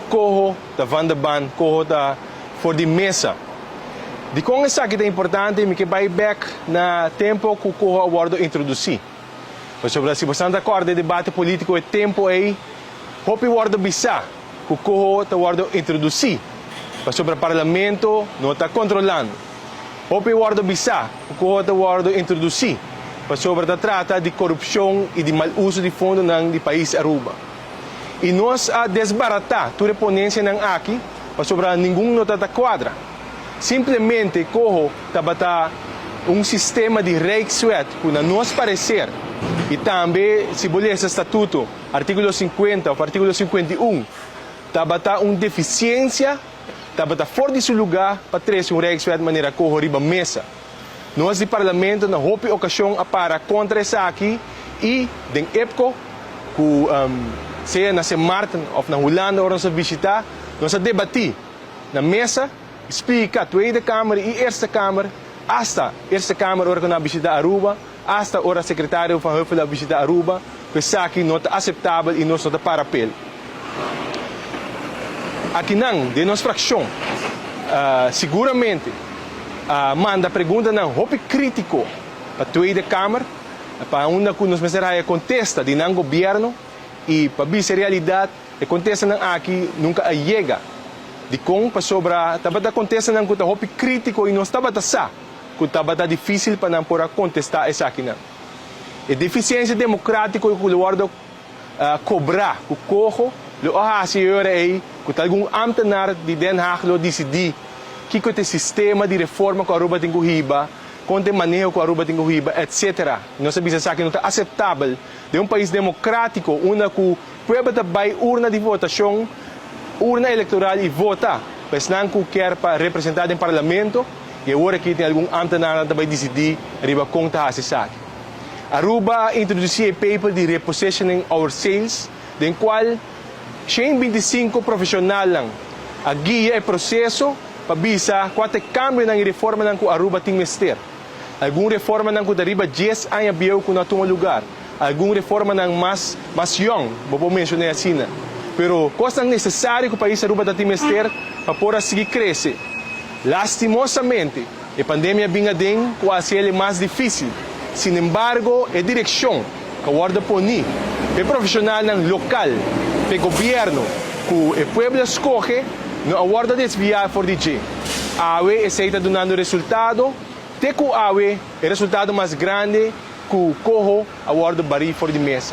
Koho, da van de ban, koho da for de mesa. Di kong essa que é importante, me que vai back na tempo que o koho awardo introduzir. Mas sobre se você não acorda de debate político, é tempo aí, hopi awardo bisa, que o koho awardo introduzir. Mas sobre o parlamento, não está controlando. Hopi awardo bisa, o koho awardo introduzir. Mas sobre a trata de corrupção e de mau uso de fundo ng país Aruba. E nós a desbaratar toda a ponência ng aqui, para sobre nenhum nota da quadra. Simplesmente corro tabata sistema de Rijkswet que na nosso parecer e também se bolhe esse estatuto, artigo 50 ou artigo 51, tabata deficiência, tabata fora de seu lugar para trazer Rijkswet de maneira corro riba mesa. Nós de parlamento na hope ocasião para contra essa aqui e den EPCO que seja na Martin ou na Holanda ou nós visitar, nós a debatir na mesa, explica a Tweede Kamer e Eerste Kamer, hasta Eerste Kamer ora na visita Aruba, hasta ora secretário van Heuvel a visita Aruba, que isso aqui não é aceitável e não é para apelo. Aqui não, de nossa fração, seguramente, manda pergunta não, hope crítico para a Tweede Kamer, para onde que nos mensagens contesta de não governo, e para ver se a realidade é contesta não aqui nunca chega de com para sobra tabata contesta não que hope crítico e não estava sa que tabata difícil para não poder contestar essa aqui não é deficiência democrática que o guarda cobrar o corro lo senhora aí que algum ambtenaar de Den Haag lo decidir que o sistema de reforma que a Aruba tem corriba com o manejo que a Aruba tem corriba etc não sabia se aqui não está aceitável de país democrático onde o povo vai urna de votação urna eleitoral e vota mas não que quer para representar no parlamento e agora que tem algum ambtenaar que vai decidir arriba conta a essa Aruba introduziu o paper de repositioning our sales do qual 125 profissionais a guia o processo para visa qual é cambio na reforma que Aruba tem mestre alguma reforma que arriba 10 anos viu que não toma lugar alguma reforma mais young vou mencionar assim pero coisa necessária que o país Aruba tem mestre para poder seguir crescer lastimosamente a pandemia vinha den quase ele mais difícil sin embargo a direção que guarda poni o profissional local o governo que o povo escolhe não aguarda desviar por DJ AWE está dando resultado te que AWE é resultado mais grande que o corro aguarda bari for de mesa